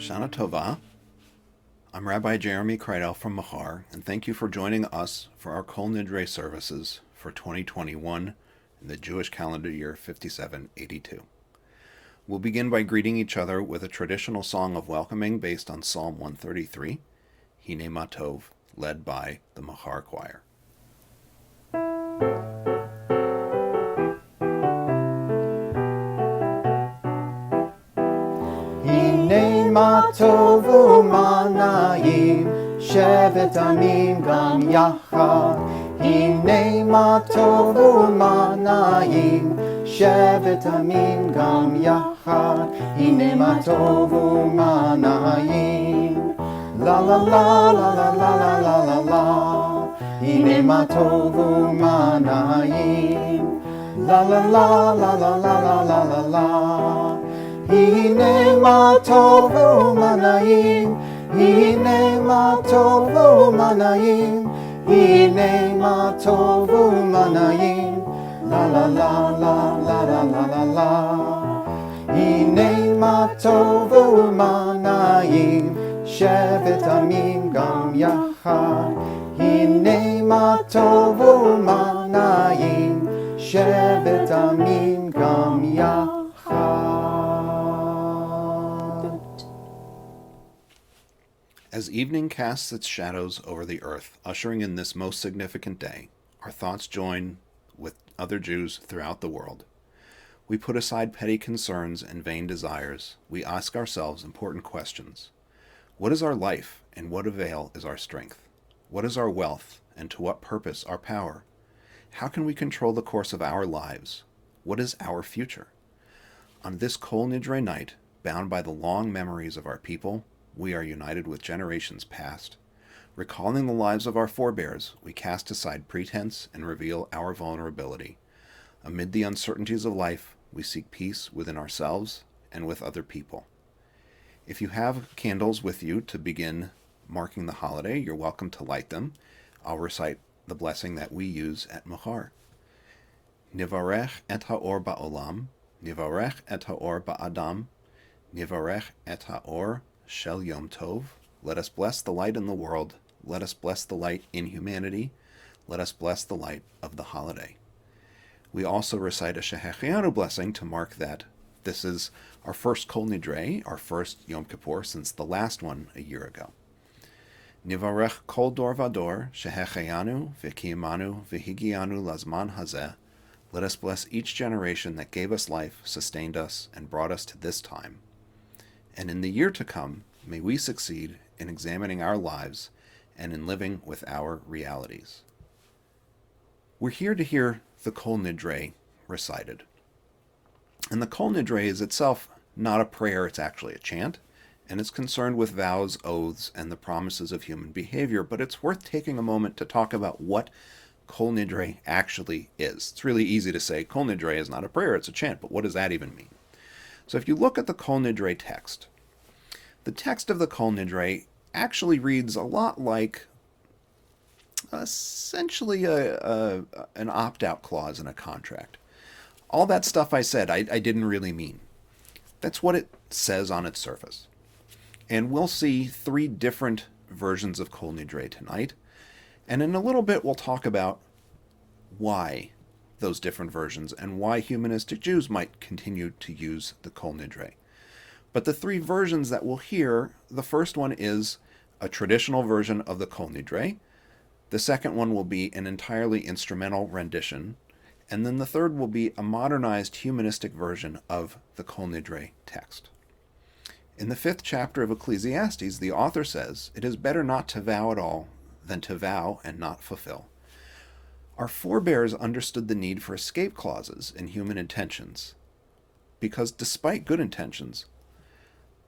Shana Tova. I'm Rabbi Jeremy Kreidel from Machar, and thank you for joining us for our Kol Nidre services for 2021 in the Jewish calendar year 5782. We'll begin by greeting each other with a traditional song of welcoming based on Psalm 133, Hine Ma Tov, led by the Machar Choir. הנה מה טוב ומה נעים, שבת עמים גם יחד. הנה מה טוב ומה נעים, שבת עמים גם יחד. הנה מה טוב ומה נעים, לה לה לה לה לה לה לה לה לה. הנה מה טוב ומה נעים, לה לה לה לה לה לה לה לה לה. הנה מה טוב ומה נעים, הנה מה טוב ומה נעים, הנה מה טוב ומה נעים, לה לה לה לה לה לה לה לה לה. הנה מה טוב ומה נעים, שבת עמים גם יחד. הנה מה טוב ומה נעים, שבת עמים גם יחד. As evening casts its shadows over the earth, ushering in this most significant day, our thoughts join with other Jews throughout the world. We put aside petty concerns and vain desires. We ask ourselves important questions. What is our life, and what avail is our strength? What is our wealth, and to what purpose our power? How can we control the course of our lives? What is our future? On this Kol Nidre night, bound by the long memories of our people, we are united with generations past. Recalling the lives of our forebears, we cast aside pretense and reveal our vulnerability. Amid the uncertainties of life, we seek peace within ourselves and with other people. If you have candles with you to begin marking the holiday, you're welcome to light them. I'll recite the blessing that we use at Machar. Nivarech et ha'or ba'olam, Nivarech et ha'or ba'adam, Nivarech et ha'or Shel Yom Tov. Let us bless the light in the world. Let us bless the light in humanity. Let us bless the light of the holiday. We also recite a Shehechianu blessing to mark that this is our first Kol Nidre, our first Yom Kippur since the last one a year ago. Nivarech kol dor vador, Shehechianu v'kiyamanu v'higianu lazman hazeh. Let us bless each generation that gave us life, sustained us, and brought us to this time. And in the year to come, may we succeed in examining our lives and in living with our realities. We're here to hear the Kol Nidre recited. And the Kol Nidre is itself not a prayer, it's actually a chant, and it's concerned with vows, oaths, and the promises of human behavior, but it's worth taking a moment to talk about what Kol Nidre actually is. It's really easy to say Kol Nidre is not a prayer, it's a chant, but what does that even mean? So if you look at the Kol Nidre text, the text of the Kol Nidre actually reads a lot like essentially an opt-out clause in a contract. All that stuff I said, I didn't really mean. That's what it says on its surface. And we'll see three different versions of Kol Nidre tonight. And in a little bit, we'll talk about why those different versions and why humanistic Jews might continue to use the Kol Nidre. But the three versions that we'll hear, the first one is a traditional version of the Kol Nidre. The second one will be an entirely instrumental rendition. And then the third will be a modernized humanistic version of the Kol Nidre text. In the 5th chapter of Ecclesiastes, the author says, "It is better not to vow at all than to vow and not fulfill." Our forebears understood the need for escape clauses in human intentions, because despite good intentions,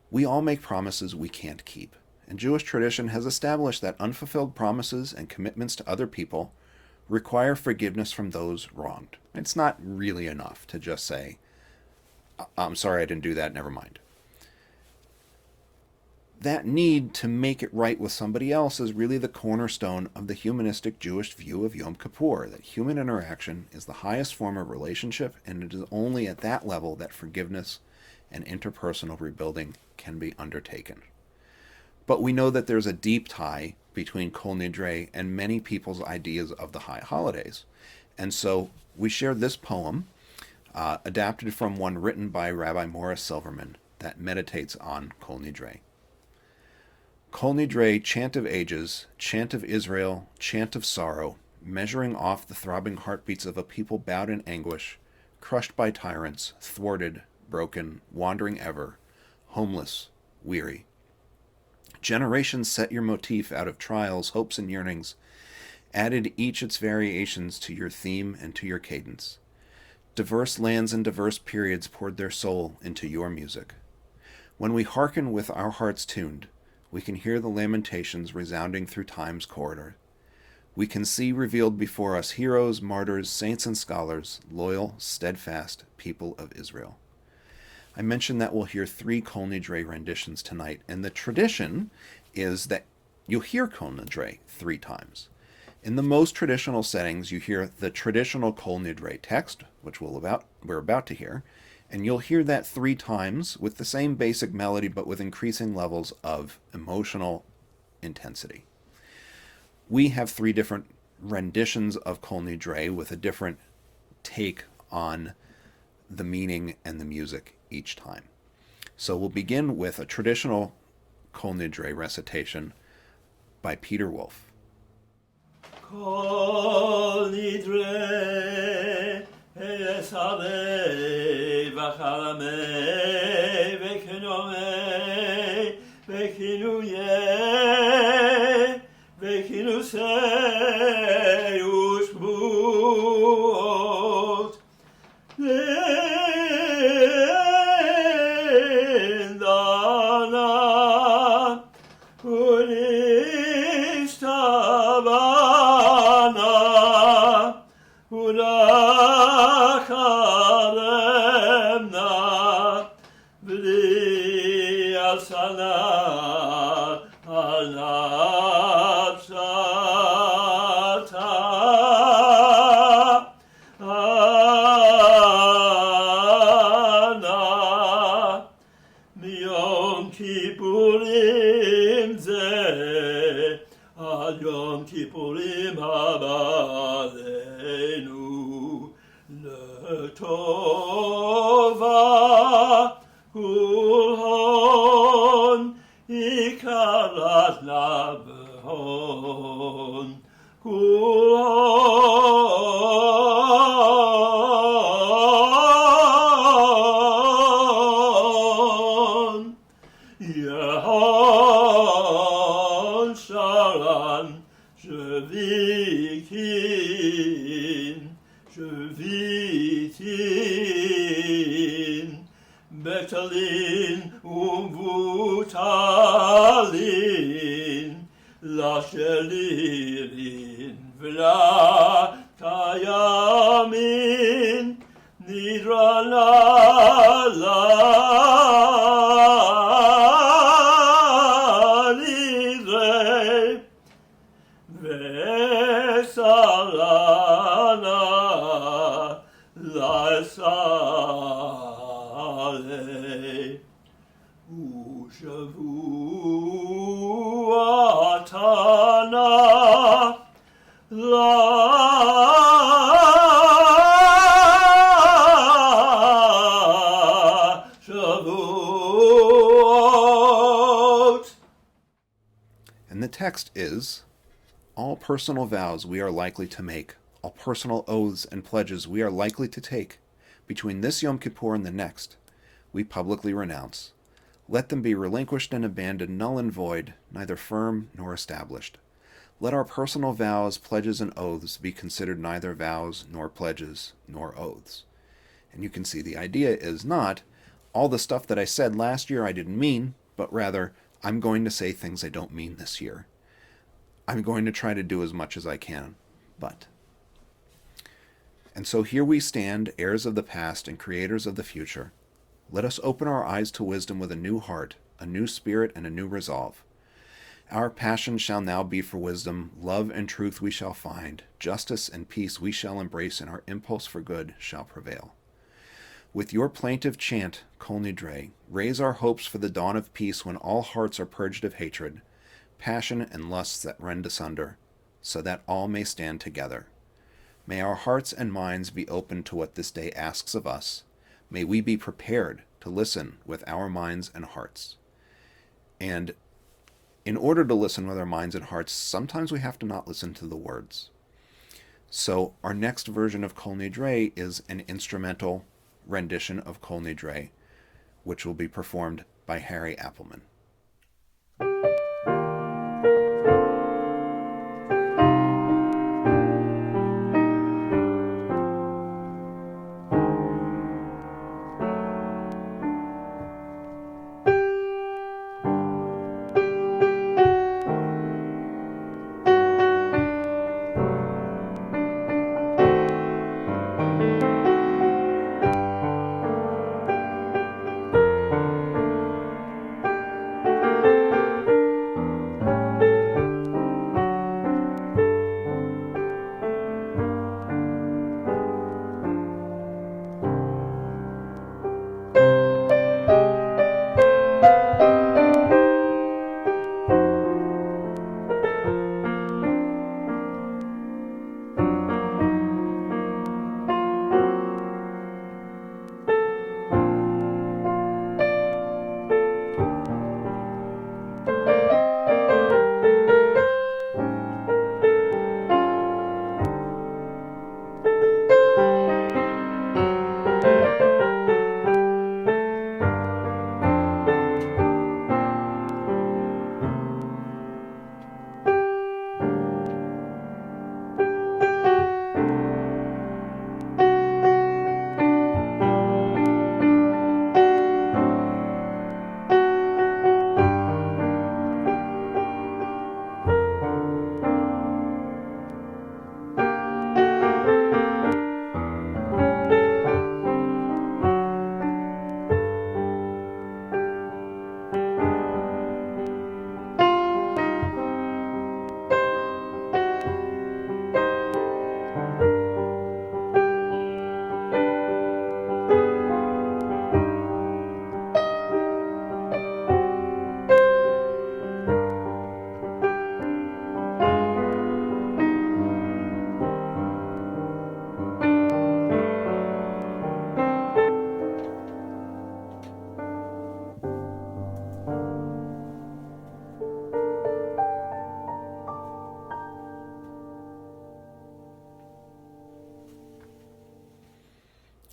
we all make promises we can't keep. And Jewish tradition has established that unfulfilled promises and commitments to other people require forgiveness from those wronged. It's not really enough to just say, "I'm sorry I didn't do that, never mind." That need to make it right with somebody else is really the cornerstone of the humanistic Jewish view of Yom Kippur, that human interaction is the highest form of relationship, and it is only at that level that forgiveness and interpersonal rebuilding can be undertaken. But we know that there's a deep tie between Kol Nidre and many people's ideas of the high holidays. And so we share this poem, adapted from one written by Rabbi Morris Silverman, that meditates on Kol Nidre. Kol Nidre, chant of ages, chant of Israel, chant of sorrow, measuring off the throbbing heartbeats of a people bowed in anguish, crushed by tyrants, thwarted, broken, wandering ever, homeless, weary. Generations set your motif out of trials, hopes, and yearnings, added each its variations to your theme and to your cadence. Diverse lands and diverse periods poured their soul into your music. When we hearken with our hearts tuned, we can hear the lamentations resounding through time's corridor. We can see revealed before us heroes, martyrs, saints, and scholars, loyal, steadfast people of Israel. I mentioned that we'll hear 3 Kol Nidre renditions tonight, and the tradition is that you'll hear Kol Nidre 3 times. In the most traditional settings, you hear the traditional Kol Nidre text, which we're about to hear, and you'll hear that 3 times with the same basic melody, but with increasing levels of emotional intensity. We have 3 different renditions of Kol Nidre with a different take on the meaning and the music each time. So we'll begin with a traditional Kol Nidre recitation by Peter Wolf. Kol Nidre esave v'chalamei v'kinomei v'kinuye v'kinusei ushbuot l'indana unishtabana urachalemna v'li alsana al-nafshata ana miyom kippurim ze ad yom kippurim haba aleinu letova kulhon ikarat labehon kulhon yehon shalan shvitin betalin umvutalin lashelirin v'la kayamin nidrana la nidre v'salana la sale ushavuatana la shavuot. And the text is, all personal vows we are likely to make, all personal oaths and pledges we are likely to take, between this Yom Kippur and the next, we publicly renounce. Let them be relinquished and abandoned, null and void, neither firm nor established. Let our personal vows, pledges, and oaths be considered neither vows, nor pledges, nor oaths. And you can see the idea is not, all the stuff that I said last year I didn't mean, but rather, I'm going to say things I don't mean this year. I'm going to try to do as much as I can, but. And so here we stand, heirs of the past and creators of the future. Let us open our eyes to wisdom with a new heart, a new spirit, and a new resolve. Our passion shall now be for wisdom, love and truth we shall find, justice and peace we shall embrace, and our impulse for good shall prevail. With your plaintive chant, Kol Nidre, raise our hopes for the dawn of peace when all hearts are purged of hatred, passion and lusts that rend asunder, so that all may stand together. May our hearts and minds be open to what this day asks of us. May we be prepared to listen with our minds and hearts. And in order to listen with our minds and hearts, sometimes we have to not listen to the words. So our next version of Kol Nidre is an instrumental rendition of Kol Nidre, which will be performed by Harry Appelman.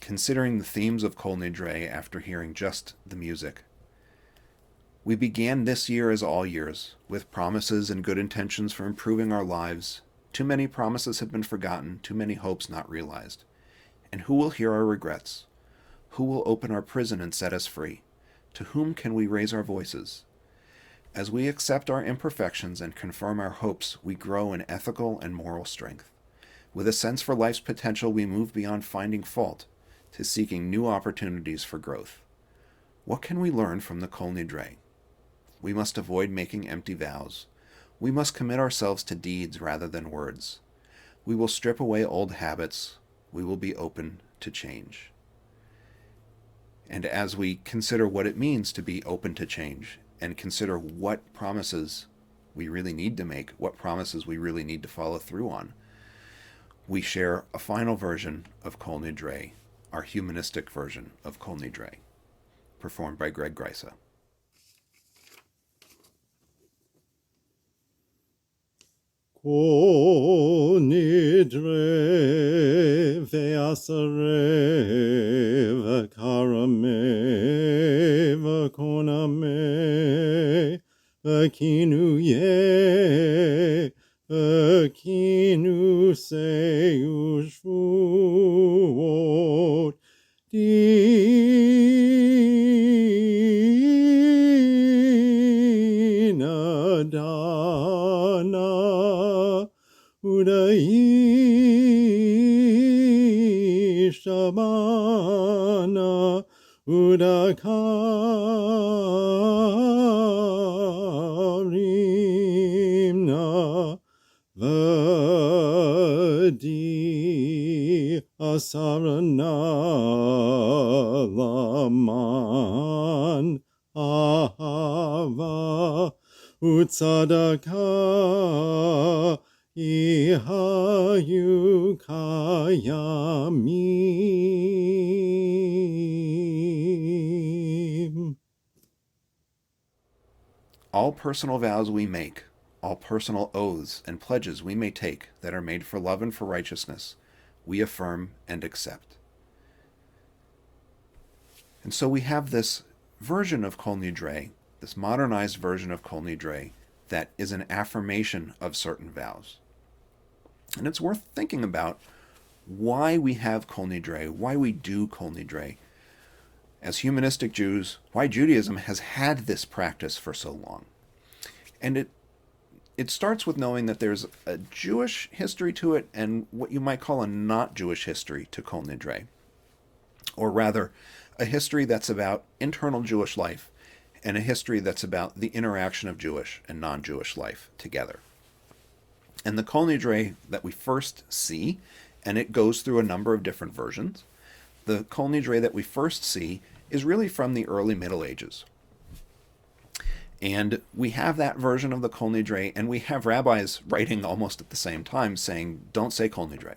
Considering the themes of Kol Nidre after hearing just the music. We began this year as all years, with promises and good intentions for improving our lives. Too many promises have been forgotten, too many hopes not realized. And who will hear our regrets? Who will open our prison and set us free? To whom can we raise our voices? As we accept our imperfections and confirm our hopes, we grow in ethical and moral strength. With a sense for life's potential, we move beyond finding fault to seeking new opportunities for growth. What can we learn from the Kol Nidre? We must avoid making empty vows. We must commit ourselves to deeds rather than words. We will strip away old habits. We will be open to change. And as we consider what it means to be open to change and consider what promises we really need to make, what promises we really need to follow through on, we share a final version of Kol Nidre, our humanistic version of Kol Nidre, performed by Greg Greisa. Kol Nidre ve'asare v'karame v'koname v'kinu ye v'kinu seyu shvuot dina dana Udai Shabana Udakarimna Vadi asarana laman ahava utzadaka ihayu kayamim. All personal vows we make, all personal oaths and pledges we may take that are made for love and for righteousness, we affirm and accept. And so we have this version of Kol Nidre, this modernized version of Kol Nidre, that is an affirmation of certain vows. And it's worth thinking about why we have Kol Nidre, why we do Kol Nidre. As humanistic Jews, why Judaism has had this practice for so long. And it starts with knowing that there's a Jewish history to it and what you might call a not Jewish history to Kol Nidre. Or rather, a history that's about internal Jewish life and a history that's about the interaction of Jewish and non-Jewish life together. And the Kol Nidre that we first see, and it goes through a number of different versions, the Kol Nidre that we first see is really from the early Middle Ages. And we have that version of the Kol Nidre, and we have rabbis writing almost at the same time saying, don't say Kol Nidre.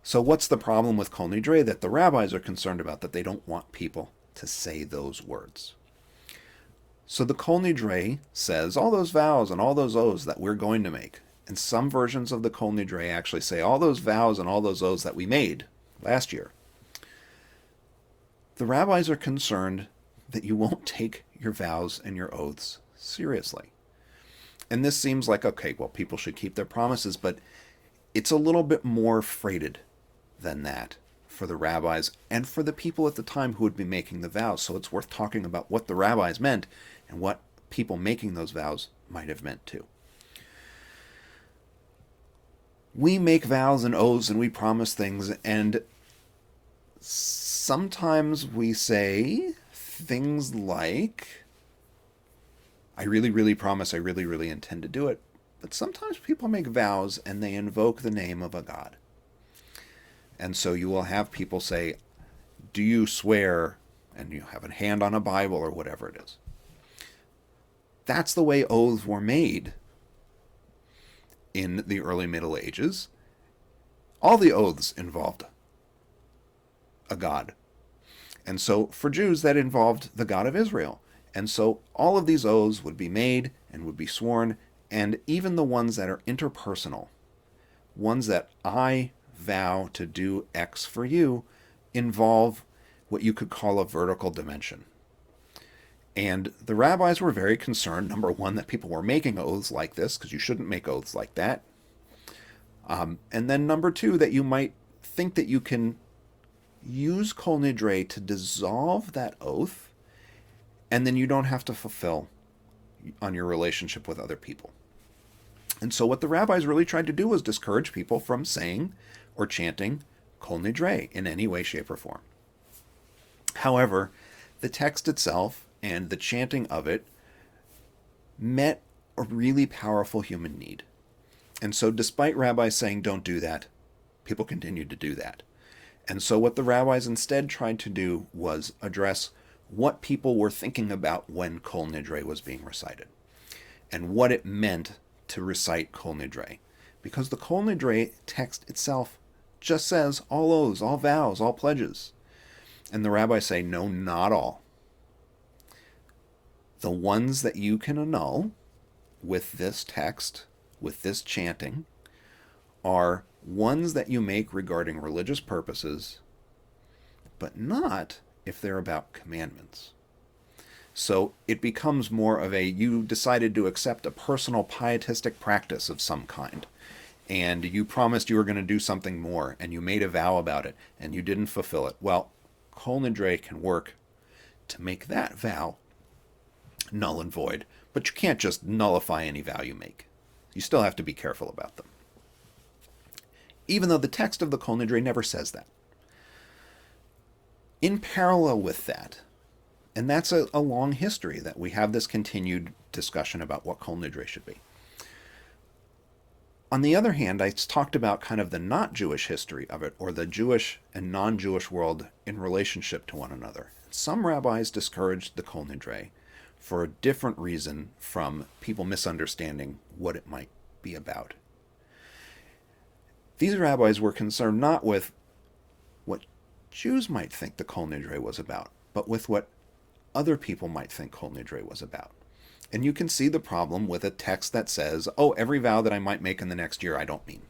So what's the problem with Kol Nidre that the rabbis are concerned about, that they don't want people to say those words? So the Kol Nidre says all those vows and all those oaths that we're going to make. And some versions of the Kol Nidre actually say all those vows and all those oaths that we made last year. The rabbis are concerned that you won't take your vows and your oaths seriously. And this seems like, okay, well, people should keep their promises, but it's a little bit more freighted than that for the rabbis and for the people at the time who would be making the vows. So it's worth talking about what the rabbis meant and what people making those vows might have meant too. We make vows and oaths and we promise things, and sometimes we say things like, I really, really promise, I really, really intend to do it. But sometimes people make vows and they invoke the name of a god. And so you will have people say, do you swear? And you have a hand on a Bible or whatever it is. That's the way oaths were made in the early Middle Ages. All the oaths involved a god. And so for Jews, that involved the God of Israel. And so all of these oaths would be made and would be sworn, and even the ones that are interpersonal, ones that I vow to do X for you, involve what you could call a vertical dimension. And the rabbis were very concerned, number one, that people were making oaths like this, because you shouldn't make oaths like that. And then number two, that you might think that you can use Kol Nidre to dissolve that oath, and then you don't have to fulfill on your relationship with other people. And so what the rabbis really tried to do was discourage people from saying or chanting Kol Nidre in any way, shape, or form. However, the text itself and the chanting of it met a really powerful human need. And so despite rabbis saying don't do that, people continued to do that. And so what the rabbis instead tried to do was address what people were thinking about when Kol Nidre was being recited, and what it meant to recite Kol Nidre. Because the Kol Nidre text itself just says all oaths, all vows, all pledges. And the rabbis say, no, not all. The ones that you can annul with this text, with this chanting, are ones that you make regarding religious purposes, but not if they're about commandments. So it becomes more of a, you decided to accept a personal pietistic practice of some kind, and you promised you were going to do something more, and you made a vow about it, and you didn't fulfill it. Well, Kol Nidre can work to make that vow null and void, but you can't just nullify any vow you make. You still have to be careful about them. Even though the text of the Kol Nidre never says that. In parallel with that, and that's a long history that we have this continued discussion about what Kol Nidre should be. On the other hand, I talked about kind of the not Jewish history of it, or the Jewish and non-Jewish world in relationship to one another. Some rabbis discouraged the Kol Nidre for a different reason from people misunderstanding what it might be about. These rabbis were concerned not with what Jews might think the Kol Nidre was about, but with what other people might think Kol Nidre was about. And you can see the problem with a text that says, oh, every vow that I might make in the next year I don't mean.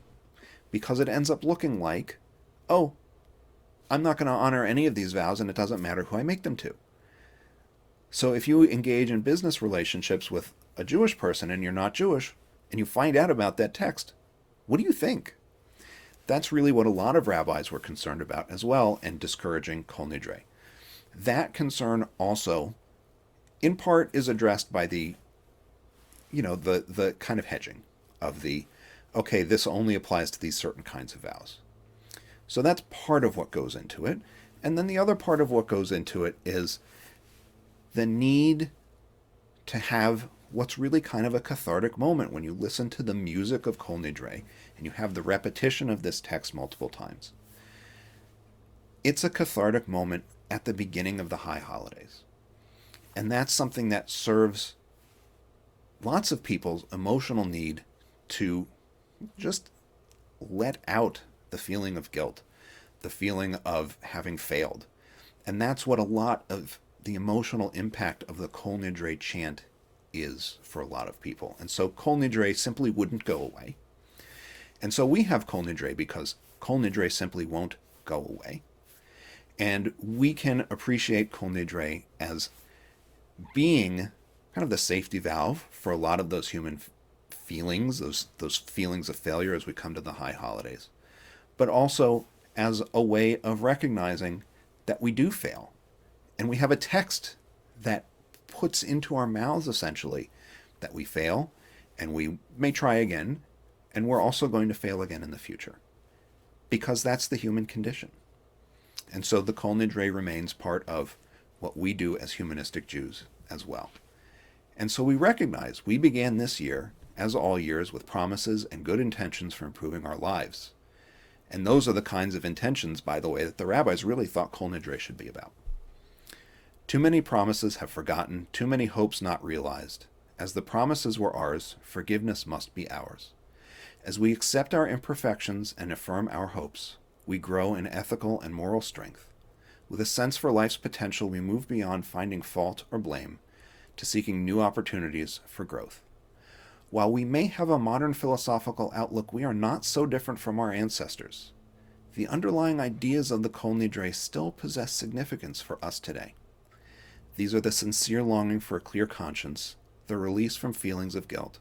Because it ends up looking like, oh, I'm not going to honor any of these vows and it doesn't matter who I make them to. So if you engage in business relationships with a Jewish person and you're not Jewish, and you find out about that text, what do you think? That's really what a lot of rabbis were concerned about as well, and discouraging Kol Nidre. That concern also, in part, is addressed by the kind of hedging of the, okay, this only applies to these certain kinds of vows. So that's part of what goes into it. And then the other part of what goes into it is the need to have what's really kind of a cathartic moment when you listen to the music of Kol Nidre and you have the repetition of this text multiple times. It's a cathartic moment at the beginning of the high holidays. And that's something that serves lots of people's emotional need to just let out the feeling of guilt, the feeling of having failed. And that's what a lot of the emotional impact of the Kol Nidre chant is for a lot of people. And so Kol Nidre simply wouldn't go away. And so we have Kol Nidre because Kol Nidre simply won't go away. And we can appreciate Kol Nidre as being kind of the safety valve for a lot of those human feelings, those feelings of failure as we come to the high holidays, but also as a way of recognizing that we do fail. And we have a text that puts into our mouths essentially that we fail and we may try again, and we're also going to fail again in the future, because that's the human condition. And so the Kol Nidre remains part of what we do as humanistic Jews as well. And so we recognize we began this year, as all years, with promises and good intentions for improving our lives. And those are the kinds of intentions, by the way, that the rabbis really thought Kol Nidre should be about. Too many promises have forgotten, too many hopes not realized. As the promises were ours, forgiveness must be ours. As we accept our imperfections and affirm our hopes, we grow in ethical and moral strength. With a sense for life's potential, we move beyond finding fault or blame to seeking new opportunities for growth. While we may have a modern philosophical outlook, we are not so different from our ancestors. The underlying ideas of the Kol Nidre still possess significance for us today. These are the sincere longing for a clear conscience, the release from feelings of guilt,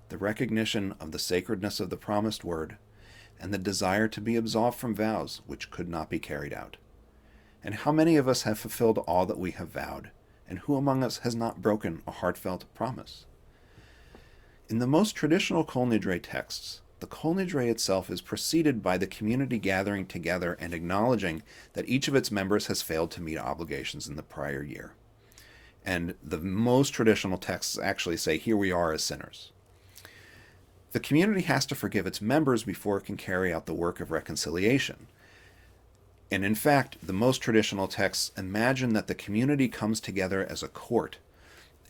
the recognition of the sacredness of the promised word, and the desire to be absolved from vows which could not be carried out. And how many of us have fulfilled all that we have vowed, and who among us has not broken a heartfelt promise? In the most traditional Kol Nidre texts, the Kol Nidre itself is preceded by the community gathering together and acknowledging that each of its members has failed to meet obligations in the prior year. And the most traditional texts actually say, here we are as sinners. The community has to forgive its members before it can carry out the work of reconciliation. And in fact, the most traditional texts imagine that the community comes together as a court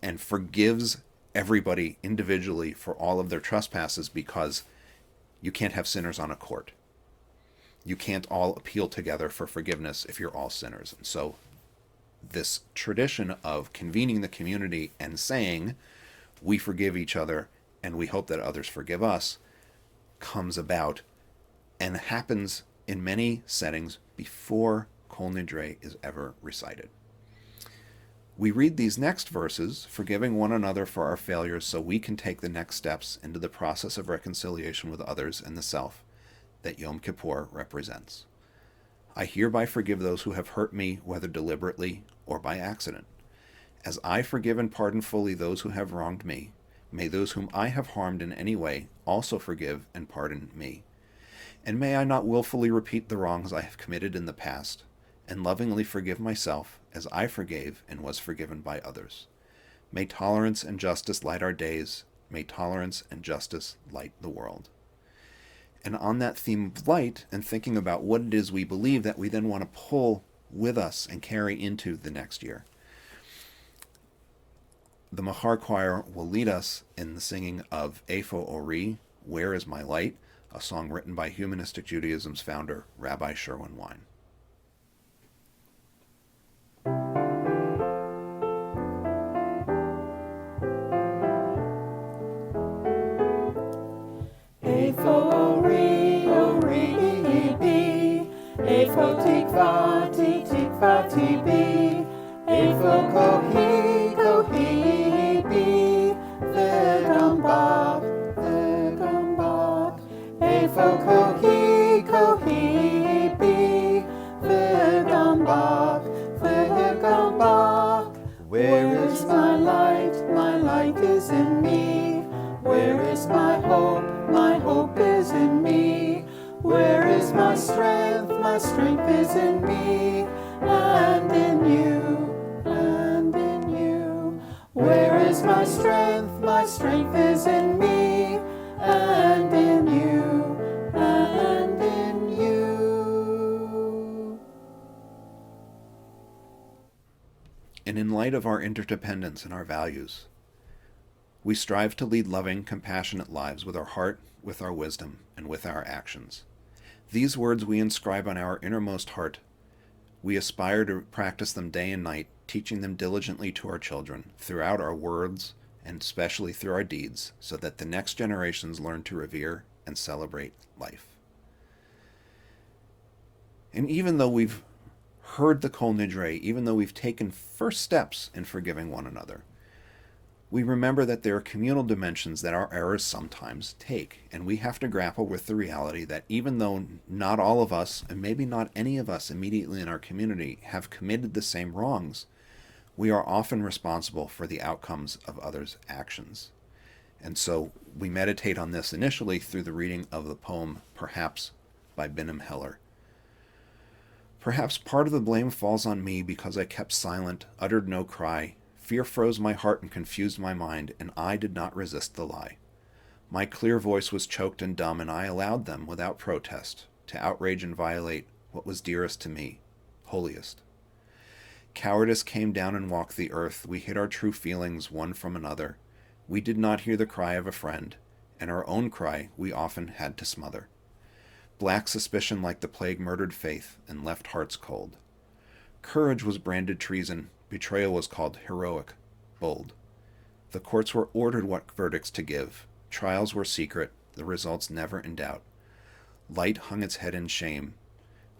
and forgives everybody individually for all of their trespasses, because you can't have sinners on a court. You can't all appeal together for forgiveness if you're all sinners. And so this tradition of convening the community and saying, we forgive each other and we hope that others forgive us, comes about and happens in many settings before Kol Nidre is ever recited. We read these next verses, forgiving one another for our failures so we can take the next steps into the process of reconciliation with others and the self that Yom Kippur represents. I hereby forgive those who have hurt me, whether deliberately or by accident. As I forgive and pardon fully those who have wronged me, may those whom I have harmed in any way also forgive and pardon me. And may I not willfully repeat the wrongs I have committed in the past, and lovingly forgive myself as I forgave and was forgiven by others. May tolerance and justice light our days. May tolerance and justice light the world. And on that theme of light and thinking about what it is we believe that we then want to pull with us and carry into the next year, the Machar Choir will lead us in the singing of Eifo Ori, Where is My Light, a song written by Humanistic Judaism's founder, Rabbi Sherwin Wein. Eifo ori, ori bi, Eifo tikva, tikva bi, Eifo kohi, kohi bi, vegam bach, Eifo kohi, kohi bi, vegam bach, Where is my light? My light is in me. Where is my hope? My hope is in me. Where is my strength? My strength is in me and in you, and in you. Where is my strength? My strength is in me and in you, and in you. And in light of our interdependence and our values, we strive to lead loving, compassionate lives with our heart, with our wisdom, and with our actions. These words we inscribe on our innermost heart. We aspire to practice them day and night, teaching them diligently to our children, throughout our words, and especially through our deeds, so that the next generations learn to revere and celebrate life. And even though we've heard the Kol Nidre, even though we've taken first steps in forgiving one another, we remember that there are communal dimensions that our errors sometimes take, and we have to grapple with the reality that even though not all of us, and maybe not any of us immediately in our community, have committed the same wrongs, we are often responsible for the outcomes of others' actions. And so we meditate on this initially through the reading of the poem Perhaps by Binim Heller. Perhaps part of the blame falls on me because I kept silent, uttered no cry. Fear froze my heart and confused my mind, and I did not resist the lie. My clear voice was choked and dumb, and I allowed them, without protest, to outrage and violate what was dearest to me, holiest. Cowardice came down and walked the earth. We hid our true feelings one from another. We did not hear the cry of a friend, and our own cry we often had to smother. Black suspicion like the plague murdered faith and left hearts cold. Courage was branded treason. Betrayal was called heroic, bold. The courts were ordered what verdicts to give. Trials were secret, the results never in doubt. Light hung its head in shame,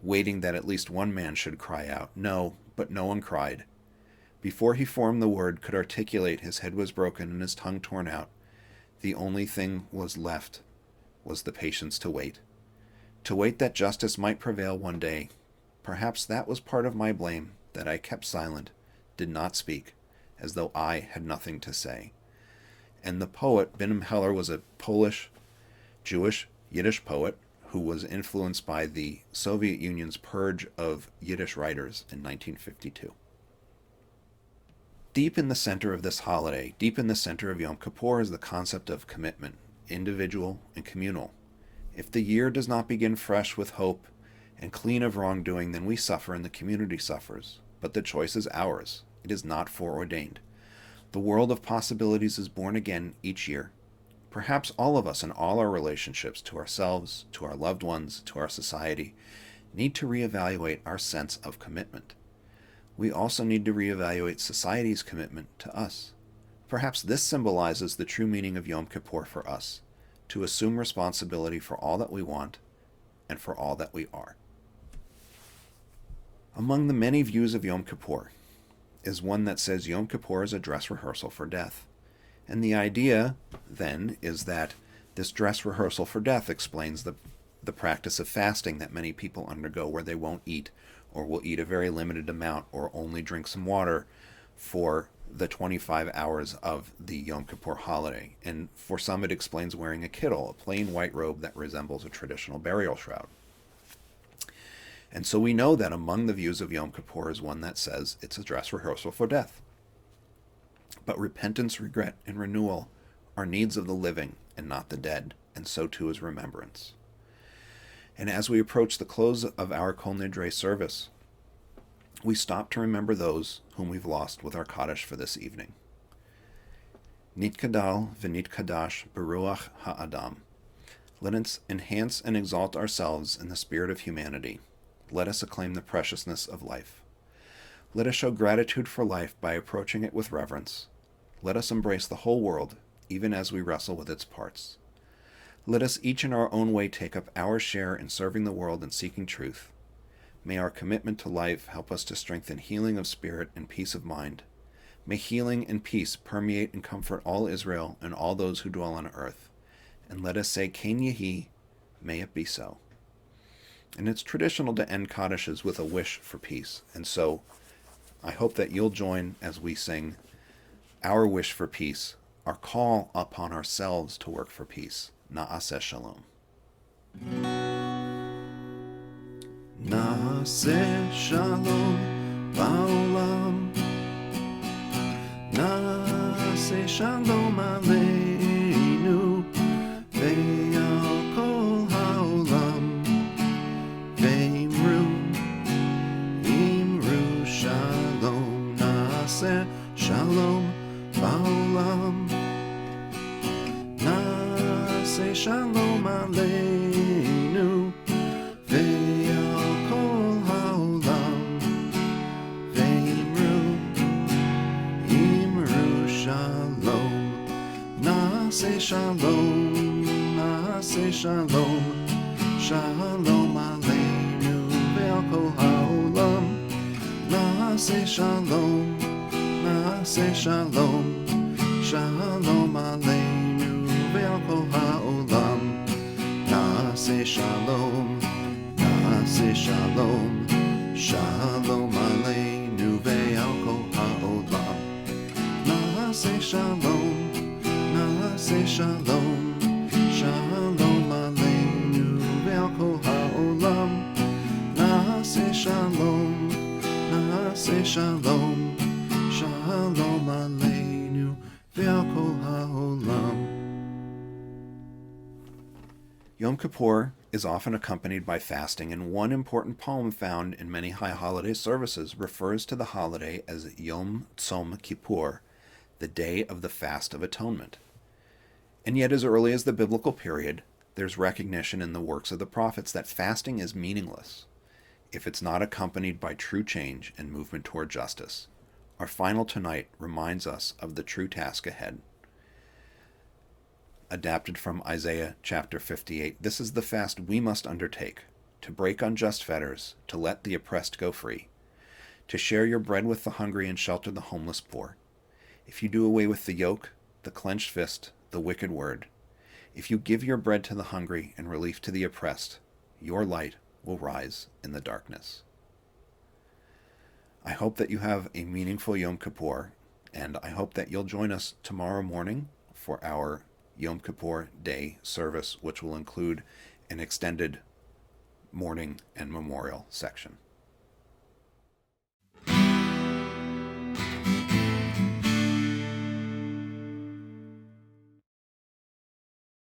waiting that at least one man should cry out. No, but no one cried. Before he formed the word, could articulate, his head was broken and his tongue torn out. The only thing was left was the patience to wait. To wait that justice might prevail one day. Perhaps that was part of my blame, that I kept silent, did not speak, as though I had nothing to say. And the poet, Binim Heller, was a Polish, Jewish, Yiddish poet who was influenced by the Soviet Union's purge of Yiddish writers in 1952. Deep in the center of this holiday, deep in the center of Yom Kippur, is the concept of commitment, individual and communal. If the year does not begin fresh with hope and clean of wrongdoing, then we suffer and the community suffers. But the choice is ours. It is not foreordained. The world of possibilities is born again each year. Perhaps all of us in all our relationships to ourselves, to our loved ones, to our society, need to reevaluate our sense of commitment. We also need to reevaluate society's commitment to us. Perhaps this symbolizes the true meaning of Yom Kippur for us, to assume responsibility for all that we want and for all that we are. Among the many views of Yom Kippur is one that says Yom Kippur is a dress rehearsal for death. And the idea, then, is that this dress rehearsal for death explains the practice of fasting that many people undergo, where they won't eat, or will eat a very limited amount, or only drink some water for the 25 hours of the Yom Kippur holiday. And for some it explains wearing a kittel, a plain white robe that resembles a traditional burial shroud. And so we know that among the views of Yom Kippur is one that says it's a dress rehearsal for death. But repentance, regret, and renewal are needs of the living and not the dead, and so too is remembrance. And as we approach the close of our Kol Nidre service, we stop to remember those whom we've lost with our Kaddish for this evening. Nitkadal v'nitkadash beruach ha'adam. Let us enhance and exalt ourselves in the spirit of humanity. Let us acclaim the preciousness of life. Let us show gratitude for life by approaching it with reverence. Let us embrace the whole world, even as we wrestle with its parts. Let us each in our own way take up our share in serving the world and seeking truth. May our commitment to life help us to strengthen healing of spirit and peace of mind. May healing and peace permeate and comfort all Israel and all those who dwell on earth. And let us say, Ken Yehi, may it be so. And it's traditional to end Kaddishes with a wish for peace. And so I hope that you'll join as we sing our wish for peace, our call upon ourselves to work for peace. Na'aseh Shalom. Na'aseh Shalom ba'olam. Na'aseh Shalom aleinu ve'al kol ha'olam. Ve'imru shalom. Na'aseh Shalom ba'olam. Na'aseh Shalom aleinu ve'al kol ha'olam. Ve'imru shalom. Na'aseh Shalom. Na'aseh Shalom. Shalom aleinu ve'al kol ha'olam. Na'aseh Shalom. Na'aseh Shalom. Shalom aleinu ve'al kol ha'olam. Na'aseh Shalom. Na'aseh Shalom. Shalom aleinu ve'al kol ha'olam. Na'aseh Shalom. Na'aseh Shalom. Shalom aleinu ve'al kol ha'olam. Na'aseh Shalom. Na'aseh Shalom. Shalom aleinu ve'al kol ha'olam. Yom Kippur is often accompanied by fasting, and one important poem found in many high holiday services refers to the holiday as Yom Tzom Kippur, the day of the Fast of Atonement. And yet, as early as the biblical period, there's recognition in the works of the prophets that fasting is meaningless if it's not accompanied by true change and movement toward justice. Our final tonight reminds us of the true task ahead. Adapted from Isaiah chapter 58, this is the fast we must undertake, to break unjust fetters, to let the oppressed go free, to share your bread with the hungry and shelter the homeless poor. If you do away with the yoke, the clenched fist, the wicked word, if you give your bread to the hungry and relief to the oppressed, your light will rise in the darkness. I hope that you have a meaningful Yom Kippur, and I hope that you'll join us tomorrow morning for our Yom Kippur Day service, which will include an extended morning and memorial section.